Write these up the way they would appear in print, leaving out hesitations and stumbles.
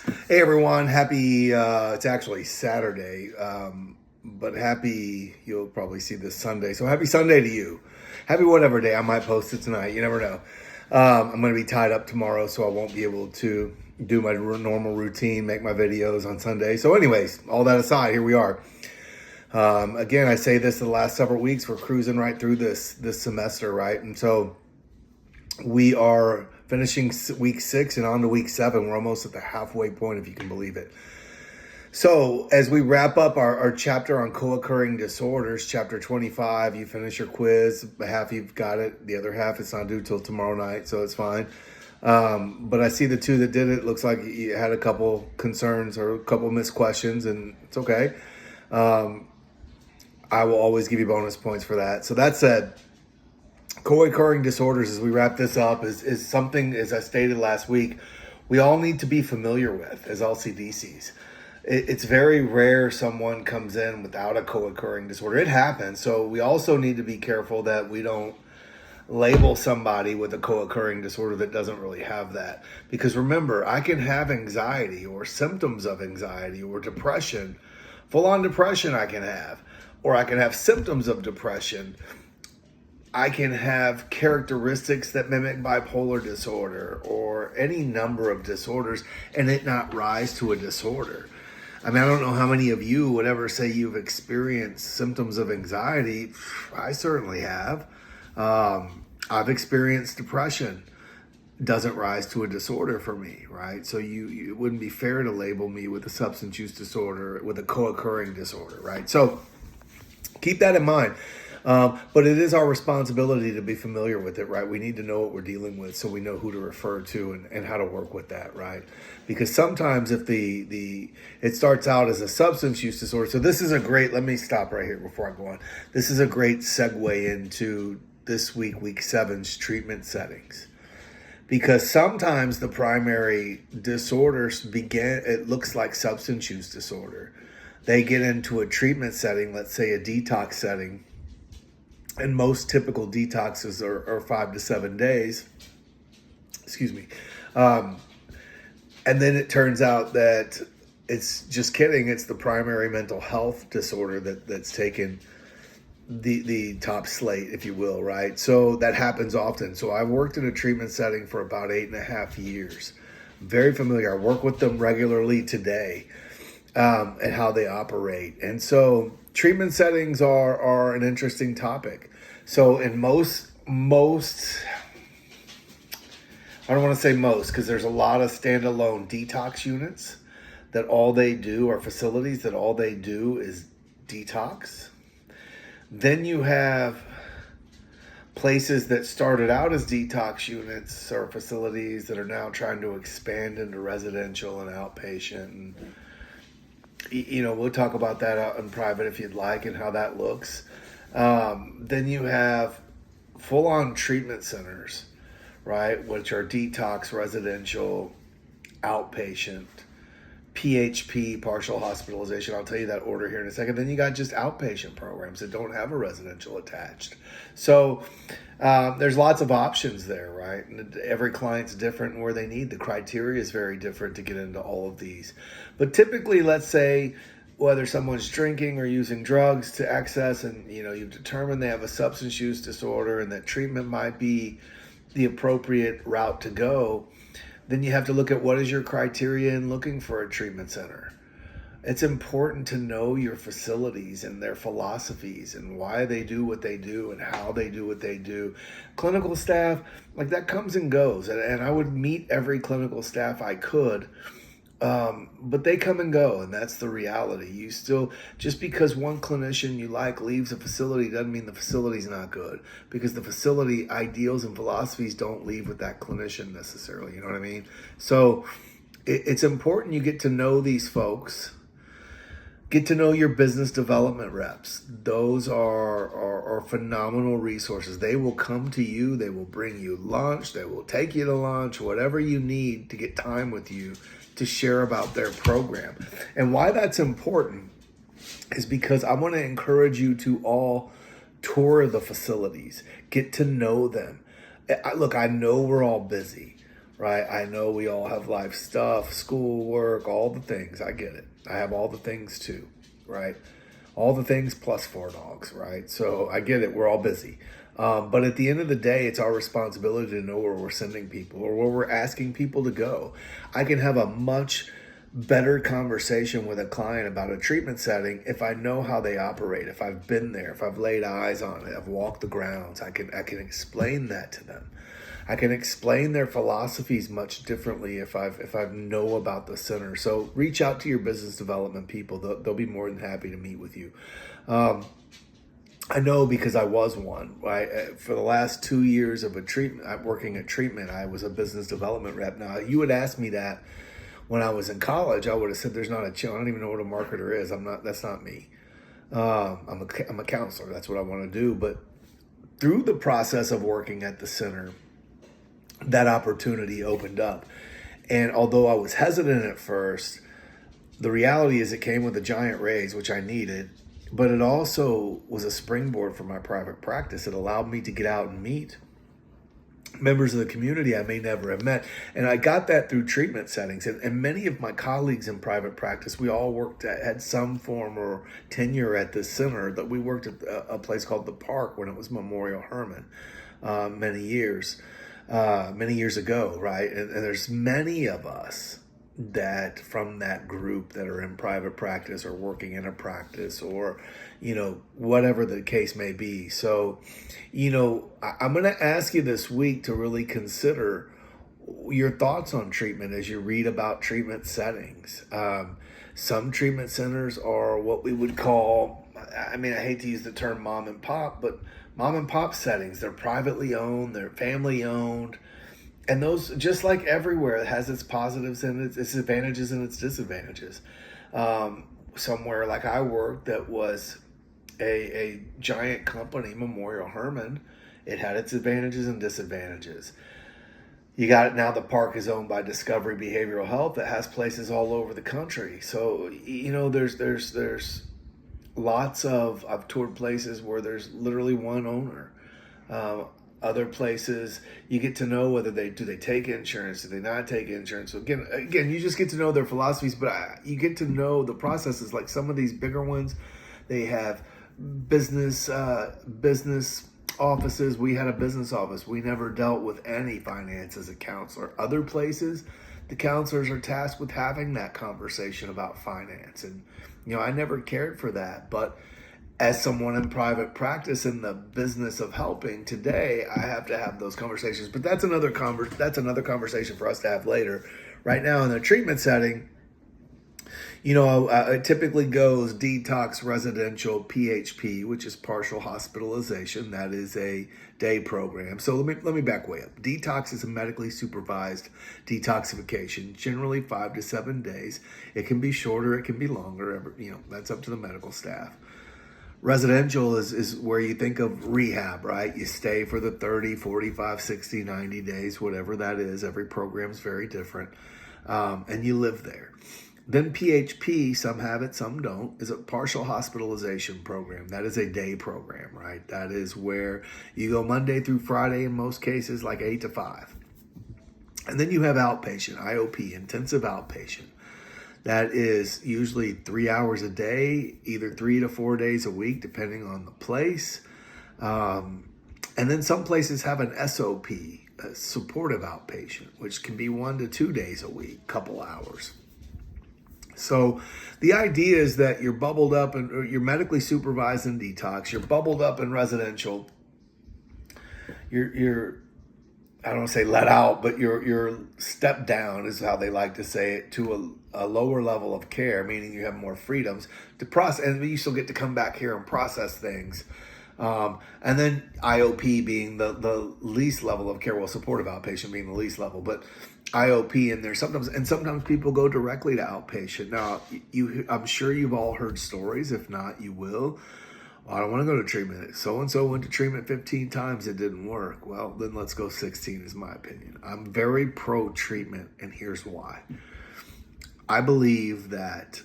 Hey everyone, happy, it's actually Saturday, but happy, you'll probably see this Sunday. So happy Sunday to you. Happy whatever day, I might post it tonight, you never know. I'm going to be tied up tomorrow, so I won't be able to do my normal routine, make my videos on Sunday. So anyways, all that aside, here we are. Again, I say this the last several weeks, we're cruising right through this semester, right? And so we are finishing week 6 and on to week 7. We're almost at the halfway point, if you can believe it. So as we wrap up our chapter on co-occurring disorders, chapter 25, you finish your quiz. Half you've got it. The other half, it's not due till tomorrow night, so it's fine. But I see the two that did it. Looks like you had a couple concerns or a couple missed questions, and it's okay. I will always give you bonus points for that. So that said, co-occurring disorders, as we wrap this up, is something, as I stated last week, we all need to be familiar with as LCDCs. It's very rare someone comes in without a co-occurring disorder. It happens. So we also need to be careful that we don't label somebody with a co-occurring disorder that doesn't really have that. Because remember, I can have anxiety or symptoms of anxiety or depression, full-on depression I can have, or I can have symptoms of depression. I can have characteristics that mimic bipolar disorder or any number of disorders and it not rise to a disorder. I mean, I don't know how many of you would ever say you've experienced symptoms of anxiety. I certainly have. I've experienced depression. Doesn't rise to a disorder for me, right? So it wouldn't be fair to label me with a substance use disorder, with a co-occurring disorder, right? So keep that in mind. But it is our responsibility to be familiar with it, right? We need to know what we're dealing with so we know who to refer to and how to work with that, right? Because sometimes if it starts out as a substance use disorder, so this is a great, let me stop right here before I go on. This is a great segue into this week 7's treatment settings. Because sometimes the primary disorders it looks like substance use disorder. They get into a treatment setting, let's say a detox setting, and most typical detoxes are 5 to 7 days. Excuse me. And then it turns out that it's just kidding. It's the primary mental health disorder that's taken the top slate, if you will, right? So that happens often. So I've worked in a treatment setting for about 8.5 years. Very familiar. I work with them regularly today. And how they operate. And so treatment settings are an interesting topic. So in most, I don't want to say most, because there's a lot of standalone detox units that all they do, or facilities that all they do is detox. Then you have places that started out as detox units or facilities that are now trying to expand into residential and outpatient. And we'll talk about that out in private if you'd like and how that looks. Then you have full-on treatment centers, right, which are detox, residential, outpatient, PHP, partial hospitalization. I'll tell you that order here in a second. Then you got just outpatient programs that don't have a residential attached. So there's lots of options there, right? And every client's different where they need. The criteria is very different to get into all of these. But typically, let's say whether someone's drinking or using drugs to excess and, you've determined they have a substance use disorder and that treatment might be the appropriate route to go, then you have to look at what is your criteria in looking for a treatment center. It's important to know your facilities and their philosophies and why they do what they do and how they do what they do. Clinical staff, like that comes and goes. And I would meet every clinical staff I could, but they come and go, and that's the reality. You still, just because one clinician you like leaves a facility doesn't mean the facility's not good, because the facility ideals and philosophies don't leave with that clinician necessarily, you know what I mean? So it's important you get to know these folks. Get to know your business development reps. Those are phenomenal resources. They will come to you. They will bring you lunch. They will take you to lunch, whatever you need to get time with you to share about their program. And why that's important is because I want to encourage you to all tour the facilities, get to know them. Look, I know we're all busy. right? I know we all have life stuff, school, work, all the things. I get it. I have all the things too, right? All the things plus 4 dogs, right? So I get it. We're all busy. But at the end of the day, it's our responsibility to know where we're sending people or where we're asking people to go. I can have a much better conversation with a client about a treatment setting if I know how they operate, if I've been there, if I've laid eyes on it, I've walked the grounds. I can explain that to them. I can explain their philosophies much differently if I know about the center. So reach out to your business development people. They'll be more than happy to meet with you. I know because I was one. For the last 2 years of working at treatment, I was a business development rep. Now, you would ask me that when I was in college, I would have said, "There's not a chance. I don't even know what a marketer is. I'm not. That's not me. I'm a counselor. That's what I want to do." But through the process of working at the center, that opportunity opened up. And although I was hesitant at first, the reality is it came with a giant raise, which I needed, but it also was a springboard for my private practice. It allowed me to get out and meet members of the community I may never have met. And I got that through treatment settings. And many of my colleagues in private practice, we all had some form or tenure at this center. That we worked at a place called The Park when it was Memorial Hermann many years ago, right? And there's many of us that from that group that are in private practice or working in a practice or, whatever the case may be. So, I'm going to ask you this week to really consider your thoughts on treatment as you read about treatment settings. Some treatment centers are what we would call, I hate to use the term mom and pop, but mom and pop settings. They're privately owned, they're family owned. And those, just like everywhere, it has its positives and its advantages and its disadvantages. Somewhere like I worked that was a giant company, Memorial Hermann, it had its advantages and disadvantages. You got it now. The park is owned by Discovery Behavioral Health that has places all over the country. So, there's lots of, I've toured places where there's literally one owner. Other places, you get to know whether they take insurance, do they not take insurance. So again, you just get to know their philosophies, but you get to know the processes. Like some of these bigger ones, they have business offices. We had a business office. We never dealt with any finance as a counselor. Other places, the counselors are tasked with having that conversation about finance. And, I never cared for that. But as someone in private practice in the business of helping today, I have to have those conversations. But that's another conversation for us to have later. Right now in the treatment setting, it typically goes detox, residential, PHP, which is partial hospitalization. That is a day program. So let me back way up. Detox is a medically supervised detoxification, generally 5 to 7 days. It can be shorter, it can be longer. That's up to the medical staff. Residential is where you think of rehab, right? You stay for the 30, 45, 60, 90 days, whatever that is. Every program is very different. And you live there. Then PHP, some have it, some don't, is a partial hospitalization program. That is a day program, right? That is where you go Monday through Friday in most cases, like 8 to 5. And then you have outpatient, IOP, intensive outpatient. That is usually 3 hours a day, either 3 to 4 days a week, depending on the place. And then some places have an SOP, a supportive outpatient, which can be 1 to 2 days a week, couple hours. So the idea is that you're bubbled up and you're medically supervised in detox. You're bubbled up in residential. You're I don't want to say let out, but you're stepped down is how they like to say it, to a lower level of care, meaning you have more freedoms to process, and you still get to come back here and process things. And then IOP being the least level of care, well, supportive outpatient being the least level, but IOP in there sometimes people go directly to outpatient. Now, I'm sure you've all heard stories. If not, you will. I don't want to go to treatment. So-and-so went to treatment 15 times. It didn't work. Well, then let's go 16 is my opinion. I'm very pro-treatment, and here's why. I believe that,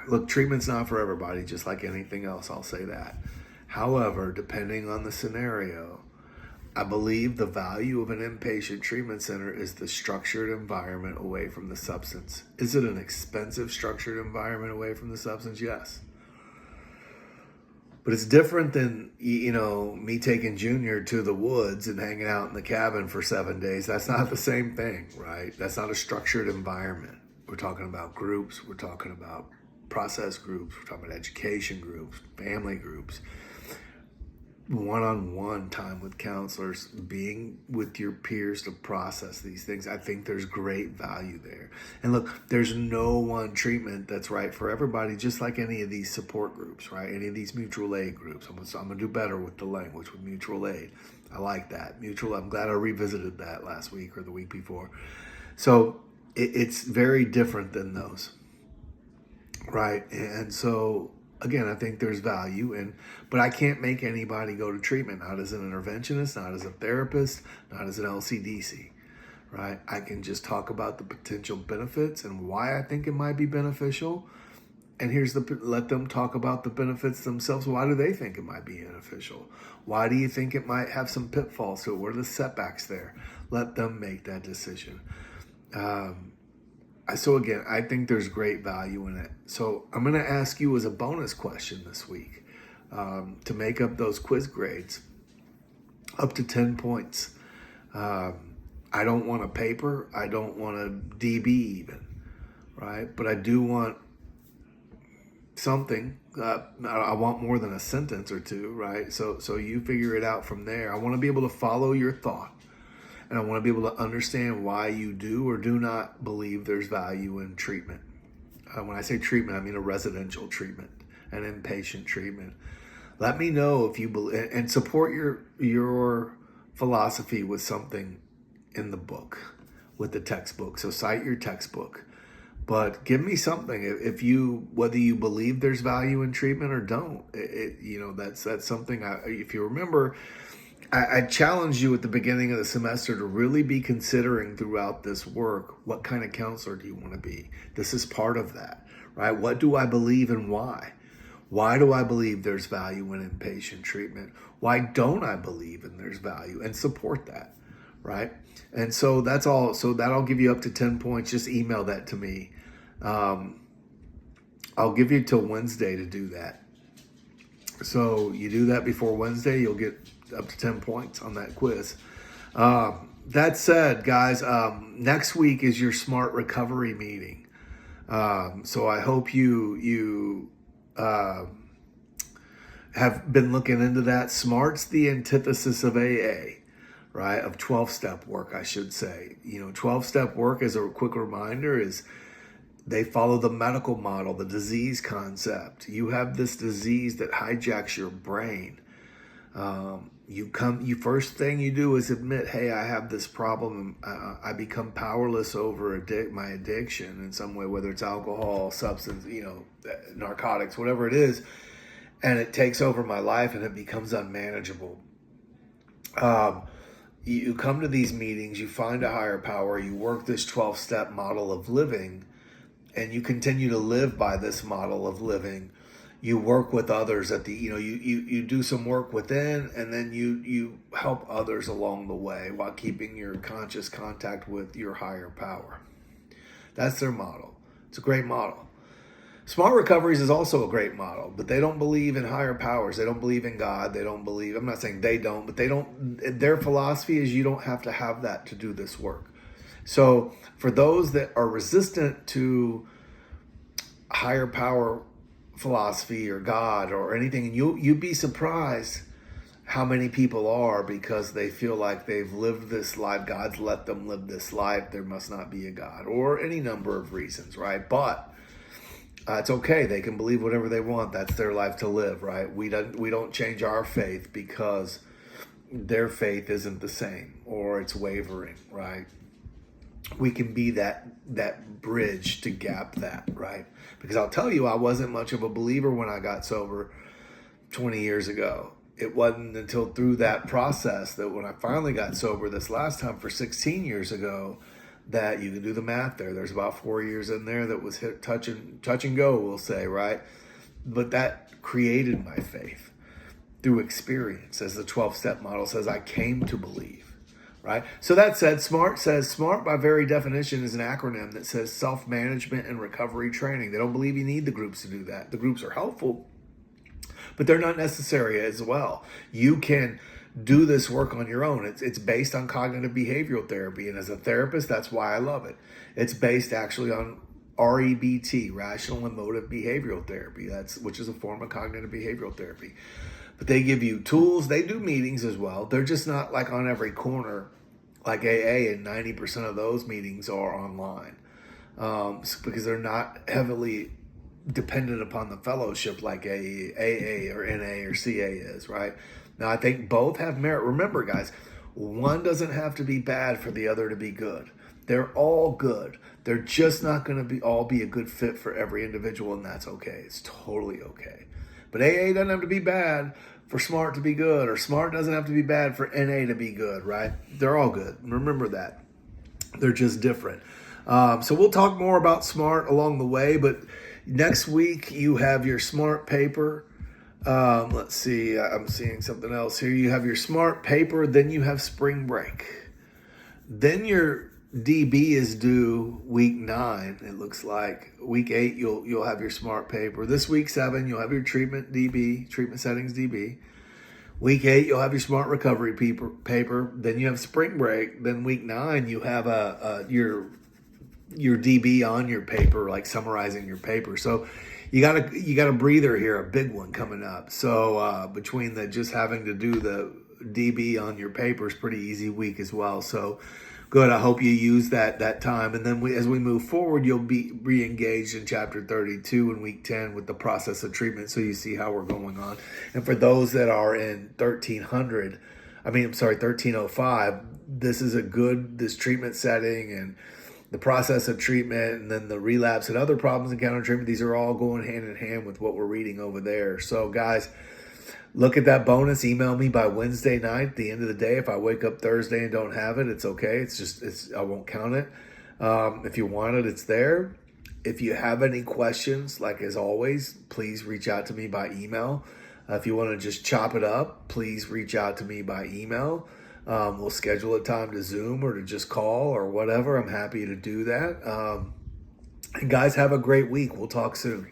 look, treatment's not for everybody, just like anything else. I'll say that. However, depending on the scenario, I believe the value of an inpatient treatment center is the structured environment away from the substance. Is it an expensive structured environment away from the substance? Yes. But it's different than, me taking Junior to the woods and hanging out in the cabin for 7 days. That's not the same thing, right? That's not a structured environment. We're talking about groups. We're talking about process groups. We're talking about education groups, family groups, one-on-one time with counselors, being with your peers to process these things. I think there's great value there. And look, there's no one treatment that's right for everybody, just like any of these support groups, right? Any of these mutual aid groups. I'm going to do better with the language with mutual aid. I like that. I'm glad I revisited that last week or the week before. So it's very different than those, right? And so again, I think there's value but I can't make anybody go to treatment, not as an interventionist, not as a therapist, not as an LCDC, right? I can just talk about the potential benefits and why I think it might be beneficial. And let them talk about the benefits themselves. Why do they think it might be beneficial? Why do you think it might have some pitfalls to it? What are the setbacks there? Let them make that decision. So again, I think there's great value in it. So I'm going to ask you as a bonus question this week to make up those quiz grades up to 10 points. I don't want a paper. I don't want a DB even, right? But I do want something. I want more than a sentence or two, right? So you figure it out from there. I want to be able to follow your thought. And I want to be able to understand why you do or do not believe there's value in treatment. When I say treatment, I mean a residential treatment, an inpatient treatment. Let me know if you believe, and support your philosophy with something in the book, with the textbook. So cite your textbook. But give me something whether you believe there's value in treatment or don't. That's something. If you remember, I challenged you at the beginning of the semester to really be considering throughout this work, what kind of counselor do you want to be? This is part of that, right? What do I believe and why? Why do I believe there's value in inpatient treatment? Why don't I believe there's value? And support that, right? And so that's all. So that'll give you up to 10 points. Just email that to me. I'll give you till Wednesday to do that. So you do that before Wednesday, you'll get up to 10 points on that quiz. That said, guys, next week is your Smart Recovery meeting. So I hope you have been looking into that. SMART's the antithesis of AA, right? Of 12-step work, I should say. 12-step work, as a quick reminder, is they follow the medical model, the disease concept. You have this disease that hijacks your brain. First thing you do is admit, hey, I have this problem. I become powerless over my addiction in some way, whether it's alcohol, substance, narcotics, whatever it is, and it takes over my life and it becomes unmanageable. You come to these meetings, you find a higher power, you work this 12-step model of living, and you continue to live by this model of living. You work with others you do some work within, and then you help others along the way while keeping your conscious contact with your higher power. That's their model. It's a great model. Smart Recoveries is also a great model, but they don't believe in higher powers. They don't believe in God. They don't believe, I'm not saying they don't, but their philosophy is you don't have to have that to do this work. So for those that are resistant to higher power philosophy or God or anything, you'd be surprised how many people are, because they feel like they've lived this life. God's let them live this life. There must not be a God, or any number of reasons, right? But it's okay. They can believe whatever they want. That's their life to live, right? We don't change our faith because their faith isn't the same or it's wavering, right? We can be that bridge to gap that, right? Because I'll tell you, I wasn't much of a believer when I got sober 20 years ago. It wasn't until through that process that when I finally got sober this last time for 16 years ago, that you can do the math there. There's about 4 years in there that was hit touch and go, we'll say, right? But that created my faith. through experience, as the 12-step model says, I came to believe. Right? So that said, SMART by very definition is an acronym that says self-management and recovery training. They don't believe you need the groups to do that. The groups are helpful, but they're not necessary as well. You can do this work on your own. It's based on cognitive behavioral therapy. And as a therapist, that's why I love it. It's based actually on REBT, rational emotive behavioral therapy, which is a form of cognitive behavioral therapy. But they give you tools. They do meetings as well. They're just not like on every corner like AA, and 90% of those meetings are online because they're not heavily dependent upon the fellowship like AA or NA or CA is, right? Now, I think both have merit. Remember, guys, one doesn't have to be bad for the other to be good. They're all good. They're just not going to all be a good fit for every individual, and that's okay. It's totally okay. But AA doesn't have to be bad for SMART to be good, or SMART doesn't have to be bad for NA to be good, right? They're all good. Remember that. They're just different. So we'll talk more about SMART along the way, but next week you have your SMART paper. Let's see, I'm seeing something else here. You have your SMART paper, then you have spring break. Then your DB is due week 9. It looks like week 8 you'll have your SMART paper. This week 7 you'll have your treatment settings DB. Week 8 you'll have your SMART recovery paper. Then you have spring break. Then week 9 you have your DB on your paper, like summarizing your paper. So you got a breather here, a big one coming up. So between just having to do the DB on your paper is pretty easy week as well. So good. I hope you use that time. And then as we move forward, you'll be re-engaged in chapter 32 in week 10 with the process of treatment. So you see how we're going on. And for those that are in 1305, this is this treatment setting and the process of treatment, and then the relapse and other problems in counter treatment. These are all going hand in hand with what we're reading over there. So guys, look at that bonus. Email me by Wednesday night, the end of the day. If I wake up Thursday and don't have it, it's okay. I won't count it. If you want it, it's there. If you have any questions, like as always, please reach out to me by email. If you want to just chop it up, please reach out to me by email. We'll schedule a time to Zoom or to just call or whatever. I'm happy to do that. And guys, have a great week. We'll talk soon.